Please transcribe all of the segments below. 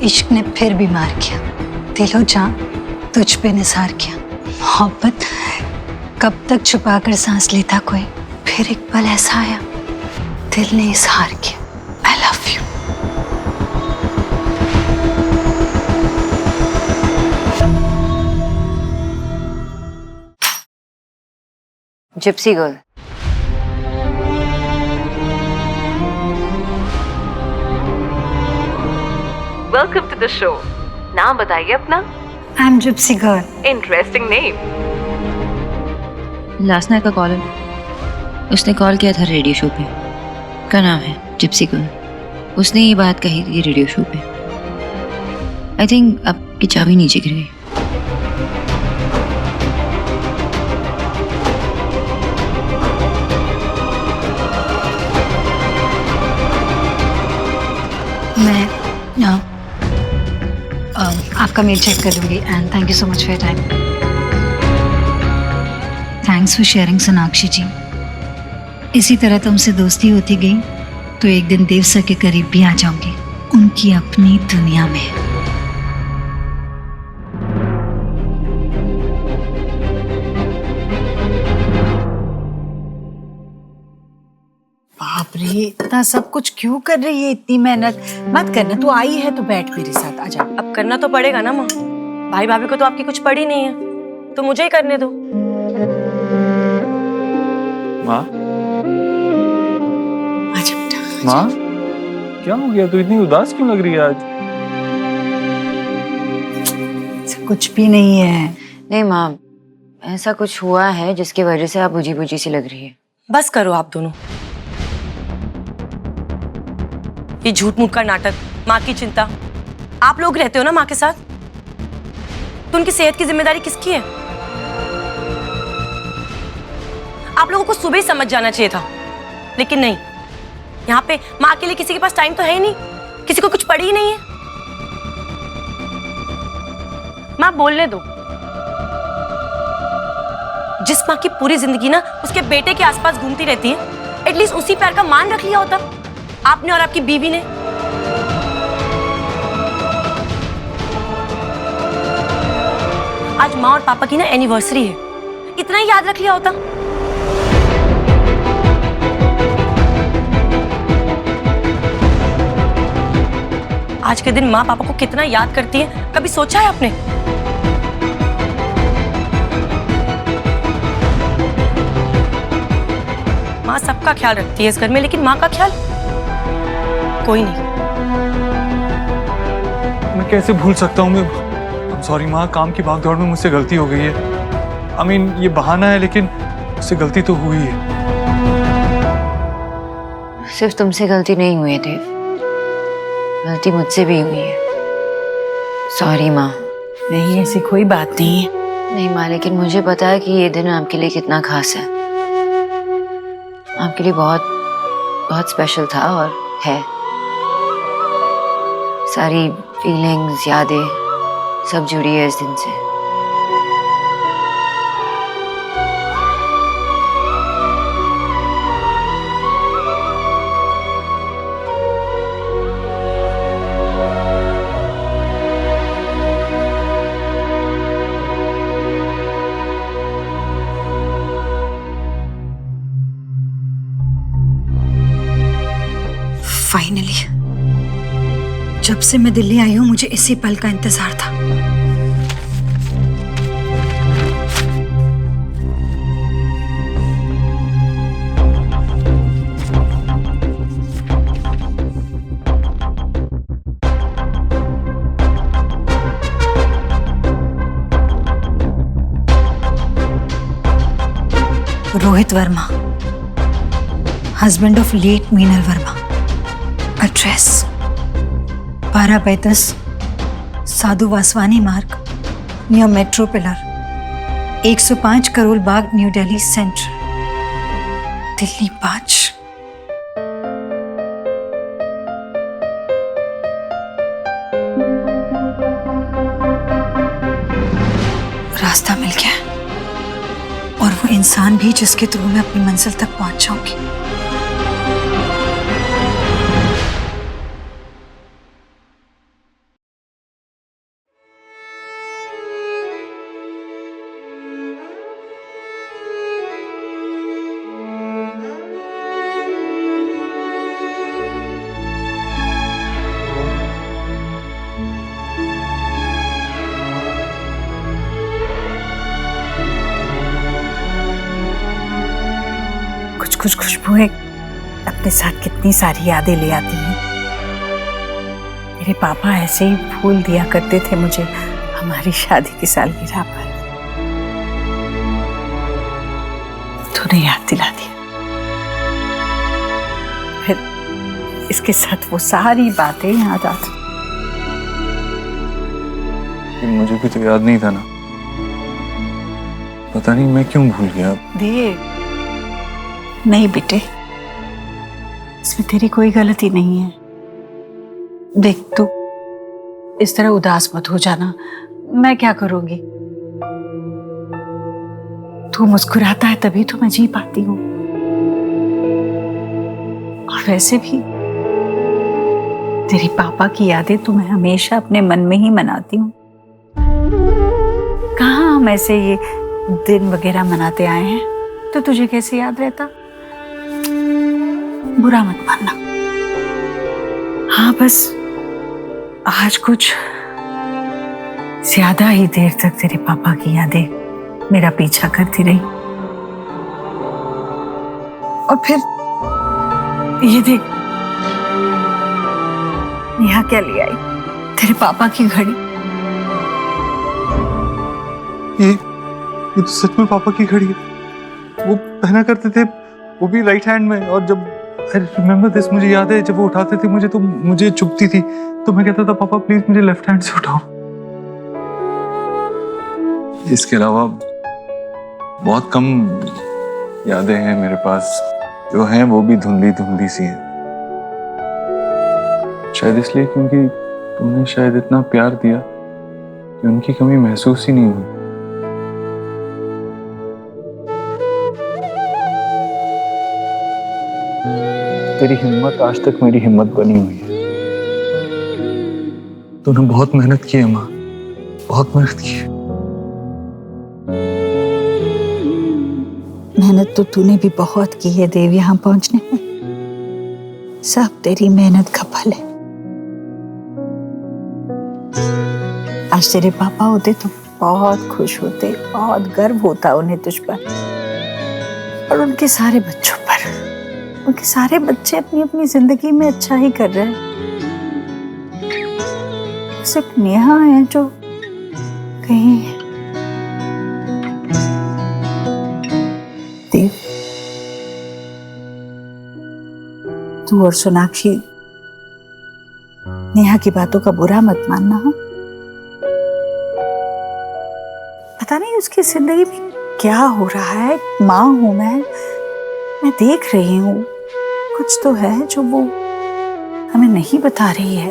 इश्क ने फिर बीमार किया, दिलो जान तुझ पे निसार किया। मोहब्बत कब तक छुपा कर सांस लेता कोई, फिर एक पल ऐसा आया दिल ने इजहार किया, I love you. Gypsy girl. Welcome to the show. नाम बताइए अपना। I am gypsy girl. Interesting name. Last night का कॉल है, उसने कॉल किया था रेडियो शो पे, का नाम है जिप्सी गर्ल। उसने ये बात कही थी रेडियो शो पे। आई थिंक आपकी चाबी नीचे गिर गई। मैं आपका मेल चेक कर लूंगी and thank you so much for your time. Thanks for sharing Sonakshi ji. इसी तरह तुमसे दोस्ती होती गई तो एक दिन देव सर के करीब भी आ जाऊंगी, उनकी अपनी दुनिया में। बाप रे, इतना सब कुछ क्यों कर रही है? इतनी मेहनत मत करना, तू आई है तो बैठ मेरे साथ, आजा। अब करना तो पड़ेगा ना माँ, भाई भाभी को तो आपकी कुछ पड़ी नहीं है, तो मुझे ही करने दो। माँ, आजा बेटा। माँ, क्या हो गया? तू इतनी उदास क्यों लग रही है आज? कुछ भी नहीं है। नहीं माँ, ऐसा कुछ हुआ है जिसकी वजह से आप बुझी बुझी सी लग रही है। बस करो आप दोनों, ये झूठ मूठ का नाटक, माँ की चिंता। आप लोग रहते हो ना माँ के साथ, तो उनकी सेहत की जिम्मेदारी किसकी है? आप लोगों को सुबह ही समझ जाना चाहिए था, लेकिन नहीं। यहाँ पे माँ के लिए किसी के पास टाइम तो है ही नहीं, किसी को कुछ पड़ी ही नहीं है। माँ बोलने दो। जिस माँ की पूरी जिंदगी ना उसके बेटे के आसपास घूमती रहती है, एटलीस्ट उसी प्यार का मान रख लिया होता आपने और आपकी बीवी ने। आज माँ और पापा की ना एनिवर्सरी है, इतना ही याद रख लिया होता। आज के दिन माँ पापा को कितना याद करती है, कभी सोचा है आपने? माँ सबका ख्याल रखती है इस घर में, लेकिन माँ का ख्याल कोई नहीं। मैं कैसे भूल सकता हूँ? मैं सॉरी माँ, काम की भागदौड़ में मुझसे गलती हो गई है। आई मीन ये बहाना है, लेकिन मुझसे गलती तो हुई है। सिर्फ तुमसे गलती नहीं हुई थी, गलती मुझसे भी हुई है। सॉरी माँ। नहीं, ऐसी कोई बात नहीं है। नहीं माँ, लेकिन मुझे पता है कि ये दिन आपके लिए कितना खास है। आपके लिए बहुत बहुत स्पेशल था और है। सारी फीलिंग्स, यादें सब जुड़ी है इस दिन से। फाइनली, जब से मैं दिल्ली आई हूं मुझे इसी पल का इंतजार था। Rohit Verma, husband of late Meenal Verma. Address 12/10 Sadhu Vaswani Marg, near metro pillar, 105 Karol Bagh, new Delhi central, Delhi 5। रास्ता मिल गया, और वो इंसान भी जिसके थ्रू मैं अपनी मंजिल तक पहुंच जाऊंगी। कुछ खुशबुएं अपने साथ कितनी सारी यादें ले आती हैं। मेरे पापा ऐसे ही फूल दिया करते थे मुझे हमारी शादी की सालगिरह पर। तूने याद दिला दिया। फिर इसके साथ वो सारी बातें याद आती। मुझे भी तो याद नहीं था ना, पता नहीं मैं क्यों भूल गया। दिए नहीं बेटे, इसमें तेरी कोई गलती नहीं है। देख तू इस तरह उदास मत हो जाना, मैं क्या करूंगी? तू मुस्कुराता है तभी तो मैं जी पाती हूँ। और वैसे भी तेरी पापा की यादें तो मैं हमेशा अपने मन में ही मनाती हूँ। कहाँ हम ऐसे ये दिन वगैरह मनाते आए हैं, तो तुझे कैसे याद रहता? बुरा मत मानना। हाँ बस आज कुछ ज्यादा ही देर तक तेरे पापा की यादें मेरा पीछा करती रही। और फिर ये देख, यहाँ क्या ले आई? तेरे पापा की घड़ी। ये तो सच में पापा की घड़ी है। वो पहना करते थे, वो भी राइट हैंड में। और जब आई रिमेम्बर दिस, मुझे याद है जब वो उठाते थे मुझे, तो मुझे चुभती थी, तो मैं कहता था पापा प्लीज मुझे लेफ्ट हैंड से उठाओ। इसके अलावा बहुत कम यादें हैं मेरे पास, जो हैं वो भी धुंधली धुंधली सी हैं। शायद इसलिए क्योंकि तुमने शायद इतना प्यार दिया कि उनकी कमी महसूस ही नहीं हुई। तेरी हिम्मत आज तक मेरी हिम्मत बनी हुई है। तूने बहुत मेहनत की है माँ, बहुत मेहनत की है। मेहनत तो तूने भी बहुत की है देव यहाँ पहुंचने में। सब तेरी मेहनत का फल है। आज तेरे पापा होते तो बहुत खुश होते, बहुत गर्व होता उन्हें तुझ पर और उनके सारे बच्चों पर। उनके सारे बच्चे अपनी अपनी जिंदगी में अच्छा ही कर रहे हैं। सिर्फ नेहा है जो कहीं देव, तू और सोनाक्षी नेहा की बातों का बुरा मत मानना। हाँ? पता नहीं उसकी जिंदगी में क्या हो रहा है। माँ हूं मैं देख रही हूँ कुछ तो है जो वो हमें नहीं बता रही है।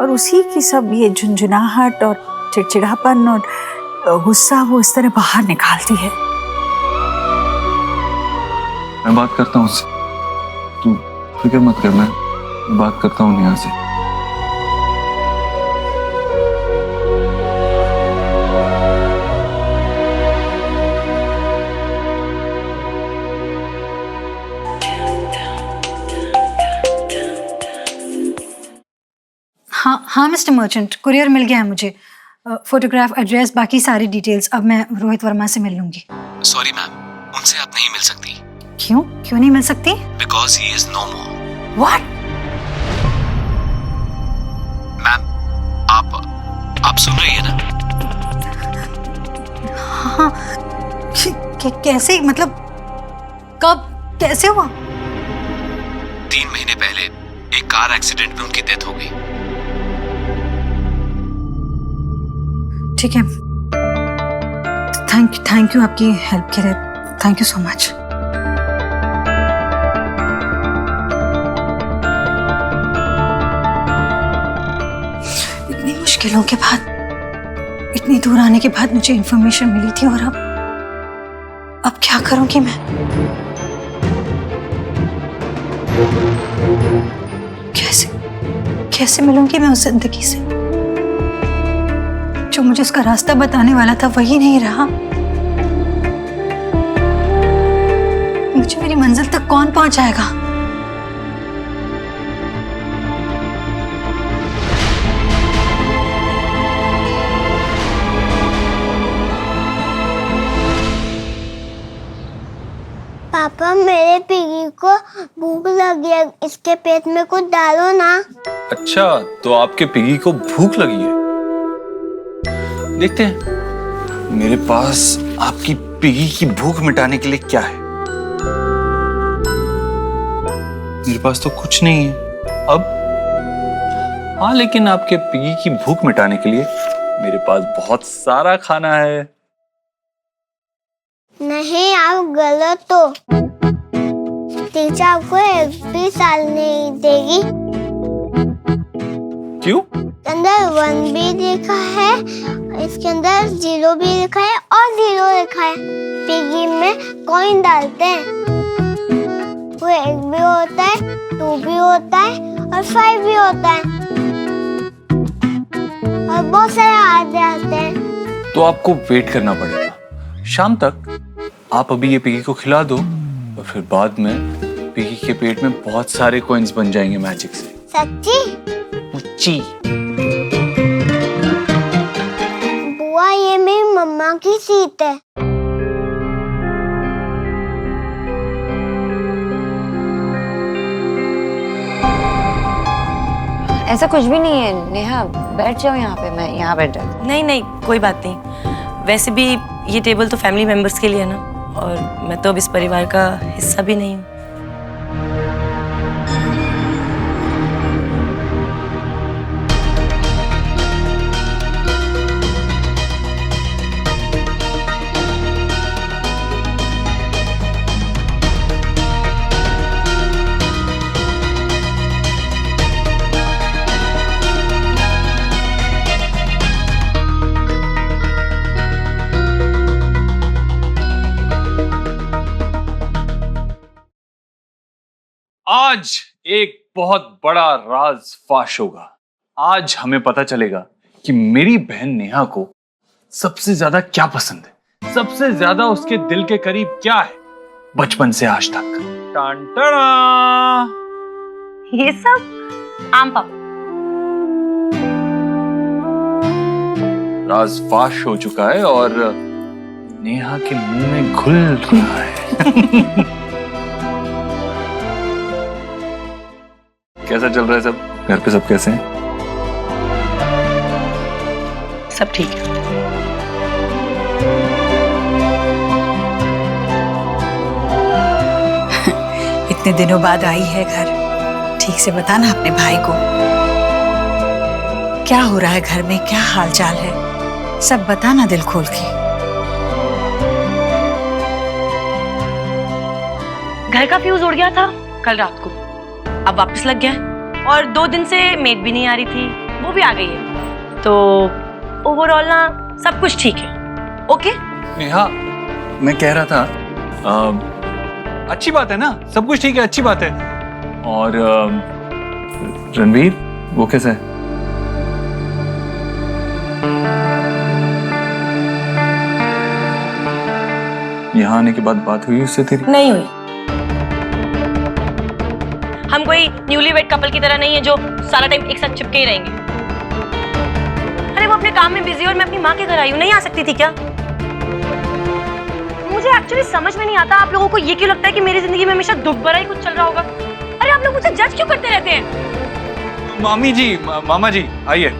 और उसी की सब ये झुंझुनाहट और चिड़चिड़ापन और गुस्सा वो इस तरह बाहर निकालती है। मैं बात करता हूँ उससे, तू फिक्र मत कर, मैं बात करता हूँ नेहा से। हाँ मिस्टर मर्चेंट, कुरियर मिल गया है मुझे। फोटोग्राफ, एड्रेस, बाकी सारी डिटेल्स अब मैं रोहित वर्मा से मिल लूंगी। सॉरी मैम, उनसे आप नहीं मिल सकती। क्यों नहीं मिल सकती? Because he is no more. What? Ma'am आप सुन रही है ना? हाँ, कैसे, मतलब कब, कैसे हुआ? 3 महीने पहले एक कार एक्सीडेंट में उनकी डेथ हो गई। ठीक है, थैंक यू आपकी हेल्प के लिए। Thank you so much. इतनी मुश्किलों के बाद, इतनी दूर आने के बाद मुझे इंफॉर्मेशन मिली थी, और अब क्या करूंगी मैं? कैसे मिलूंगी मैं उस जिंदगी से? जो मुझे उसका रास्ता बताने वाला था वही नहीं रहा। मुझे मेरी मंजिल तक कौन पहुंचाएगा? पापा पापा मेरे पिगी को भूख लगी है, इसके पेट में कुछ डालो ना। अच्छा, तो आपके पिगी को भूख लगी है। देखते हैं मेरे पास आपकी पिगी की भूख मिटाने के लिए क्या है। मेरे पास तो कुछ नहीं है अब। हाँ, लेकिन आपके पिगी की भूख मिटाने के लिए मेरे पास बहुत सारा खाना है। नहीं, आप गलत हो। टीचर आपको एक भी साल नहीं देगी। क्यों? अंदर 1 भी लिखा है, इसके अंदर 0 भी लिखा है और 0 लिखा है। पिगी में कॉइन डालते हैं, वो 1 भी होता है, 2 भी होता है और 5 भी होता है और बहुत सारे आते आते हैं। तो आपको वेट करना पड़ेगा शाम तक। आप अभी ये पिगी को खिला दो और फिर बाद में पिगी के पेट में बहुत सारे कॉइन्स बन जाएंगे मैजिक से। सच्ची? मुच्ची। बुआ, ये मेरी मम्मा की सीट है। ऐसा कुछ भी नहीं है नेहा, बैठ जाओ यहाँ पे, मैं यहाँ बैठ जाती हूँ। नहीं नहीं, कोई बात नहीं। वैसे भी ये टेबल तो फैमिली मेंबर्स के लिए है ना, और मैं तो अब इस परिवार का हिस्सा भी नहीं हूँ। आज एक बहुत बड़ा राज फाश होगा। आज हमें पता चलेगा कि मेरी बहन नेहा को सबसे ज्यादा क्या पसंद है, सबसे ज्यादा उसके दिल के करीब क्या है, बचपन से आज तक। टान टाना! ये सब आम पापा। राज फाश हो चुका है और नेहा के मुंह में घुल रहा है। कैसा चल रहा है सब? घर पे सब कैसे हैं? सब ठीक है। इतने दिनों बाद आई है घर, ठीक से बताना अपने भाई को क्या हो रहा है घर में, क्या हालचाल है, सब बताना दिल खोल के। घर का फ्यूज उड़ गया था कल रात को, अब वापस लग गया है, और 2 दिन से मेड भी नहीं आ रही थी, वो भी आ गई है। तो ओवरऑल ना सब कुछ ठीक है। ओके नेहा, मैं कह रहा था अच्छी बात है ना, सब कुछ ठीक है, अच्छी बात है। और रणवीर, वो कैसा है? यहाँ आने के बाद बात हुई उससे तेरी? नहीं हुई। हम कोई न्यूलीवेड कपल की तरह नहीं है जो सारा टाइम एक साथ चिपके ही रहेंगे। अरे वो अपने काम में बिजी, और मैं अपनी माँ के घर आई हूँ, नहीं आ सकती थी क्या? मुझे एक्चुअली समझ में नहीं आता, आप लोगों को ये क्यों लगता है कि मेरी जिंदगी में हमेशा दुख भरा ही कुछ चल रहा होगा? अरे आप लोग मुझे जज क्यों करते रहते हैं? मामी जी, मामा जी, आइए।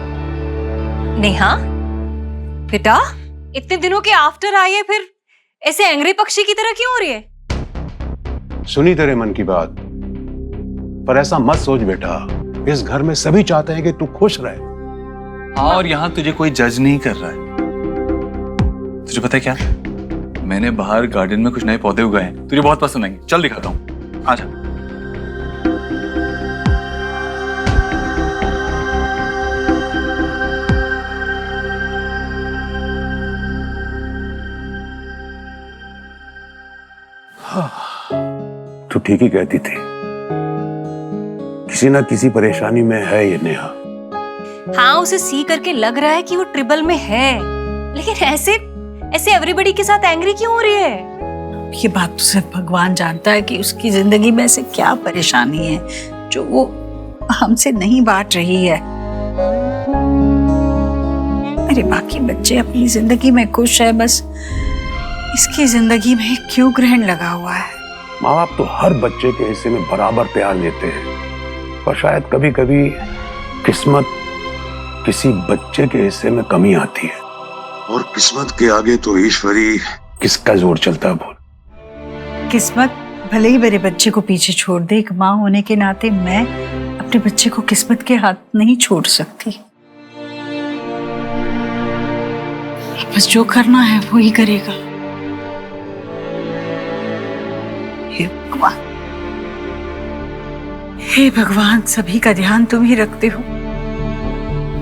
नेहा बेटा, इतने दिनों के आफ्टर आई है, फिर ऐसे एंग्री पक्षी की तरह क्यों हो रही है? सुनी तेरे मन की बात, पर ऐसा मत सोच बेटा, इस घर में सभी चाहते हैं कि तू खुश रहे। हाँ, और यहाँ तुझे कोई जज नहीं कर रहा है। तुझे पता है क्या, मैंने बाहर गार्डन में कुछ नए पौधे उगाए हैं, तुझे बहुत पसंद आएंगे। चल दिखाता हूँ, आजा। तू ठीक ही कहती थी, किसी ना किसी परेशानी में है ये नेहा। हाँ, उसे सी करके लग रहा है कि वो ट्रिबल में है, लेकिन ऐसे एवरीबॉडी के साथ एंग्री क्यों हो रही है? ये बात तो सिर्फ भगवान जानता है कि उसकी जिंदगी में ऐसे क्या परेशानी है जो वो हमसे नहीं बांट रही है। मेरे बाकी बच्चे अपनी जिंदगी में खुश है, बस इसकी जिंदगी में क्यों ग्रहण लगा हुआ है। माँ बाप तो हर बच्चे के हिस्से में बराबर प्यार देते हैं, पर शायद कभी कभी किस्मत किसी बच्चे के हिस्से में कमी आती है। और किस्मत के आगे तो ईश्वरी। किसका जोर चलता है बोल? किस्मत भले ही मेरे बच्चे को पीछे छोड़ दे, एक माँ होने के नाते मैं अपने बच्चे को किस्मत के हाथ नहीं छोड़ सकती। बस जो करना है वो ही करेगा। हे भगवान, हे भगवान, सभी का ध्यान तुम ही रखते हो,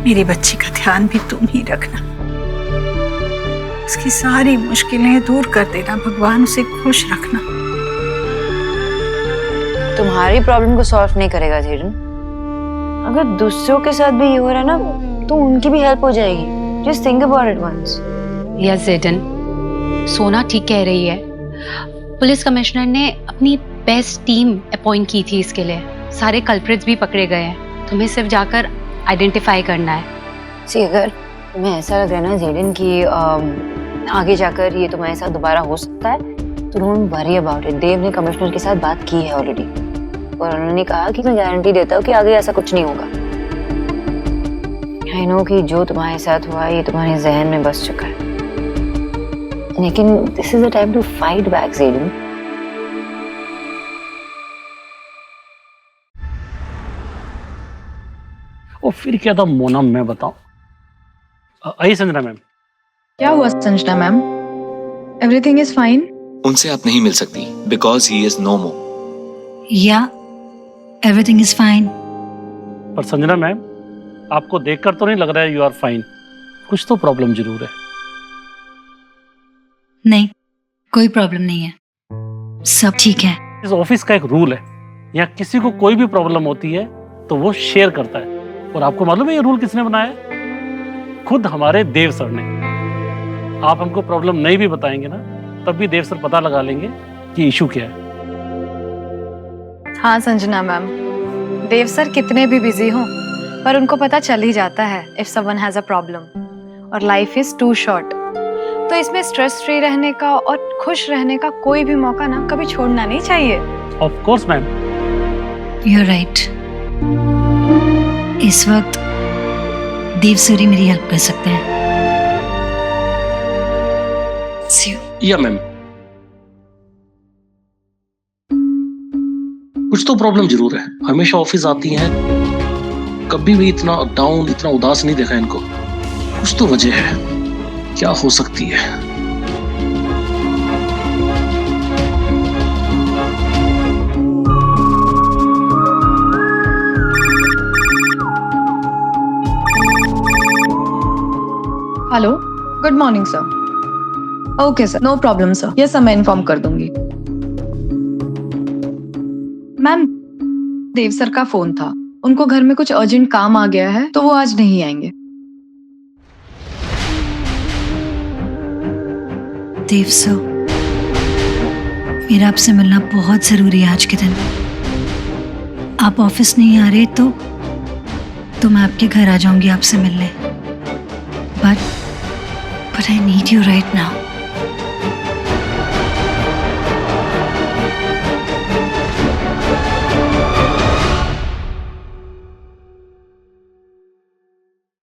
मेरे बच्चे का ध्यान भी तुम ही रखना। उसकी सारी मुश्किलें दूर कर देना भगवान, उसे खुश रखना। तुम्हारी प्रॉब्लम को सॉल्व नहीं करेगा धीरन। अगर दूसरों के साथ भी ये हो रहा है ना, तो उनकी भी हेल्प हो जाएगी। Just think about it once. Yes Jaden, Sona ठीक कह रही है। पुलिस कमिश्नर ने अपनी बेस्ट टीम अपॉइंट की थी इसके लिए। सारे कल्प्रिट्स भी पकड़े गए हैं, तुम्हें सिर्फ जाकर आइडेंटिफाई करना है। सी, अगर तुम्हें ऐसा लग रहा है ना जेडन कि आगे जाकर ये तुम्हारे साथ दोबारा हो सकता है, तो डोंट वरी अबाउट इट। देव ने कमिश्नर के साथ बात की है ऑलरेडी, और उन्होंने कहा कि मैं गारंटी देता हूँ कि आगे ऐसा कुछ नहीं होगा। आई नो कि जो तुम्हारे साथ हुआ ये तुम्हारे जहन में बस चुका है, लेकिन this is the time to fight back Jaden. और फिर क्या था मोना, मैं बताऊं? आइए संजना मैम। क्या हुआ Sanjana ma'am? Everything is fine? उनसे आप नहीं मिल सकती बिकॉज ही इज नो मोर। या एवरीथिंग इज फाइन। पर संजना मैम, आपको देखकर तो नहीं लग रहा है यू आर फाइन। कुछ तो प्रॉब्लम जरूर है। नहीं, कोई प्रॉब्लम नहीं है, सब ठीक है। इस ऑफिस का एक रूल है, यहाँ किसी को कोई भी प्रॉब्लम होती है तो वो शेयर करता है। और आपको मालूम है ये रूल किसने बनाया है? खुद हमारे देव सर ने। आप हमको प्रॉब्लम नहीं भी बताएंगे ना, तब भी देव सर पता लगा लेंगे कि इशू क्या है। हाँ संजना मैम, देव सर कितने भी बिजी हों, पर उनको पता चल ही जाता है if someone has a problem. और लाइफ इज टू शॉर्ट, तो इसमें स्ट्रेस फ्री रहने का और खुश रहने का कोई भी मौका ना कभी छोड़ना नहीं चाहिए। Of course ma'am. You are right. इस वक्त देव सर ही मेरी हेल्प कर सकते हैं। या मैम, कुछ तो प्रॉब्लम जरूर है। हमेशा ऑफिस आती हैं, कभी भी इतना डाउन, इतना उदास नहीं देखा इनको। कुछ तो वजह है, क्या हो सकती है? Hello, good morning sir. Okay sir, no problem sir. Yes sir, मैं इन्फॉर्म कर दूंगी। मैम, देव सर का फोन था, उनको घर में कुछ अर्जेंट काम आ गया है तो वो आज नहीं आएंगे। देव सर, मेरा आपसे मिलना बहुत जरूरी है आज के दिन। आप ऑफिस नहीं आ रहे तो मैं आपके घर आ जाऊंगी आपसे मिलने। But I need you right now.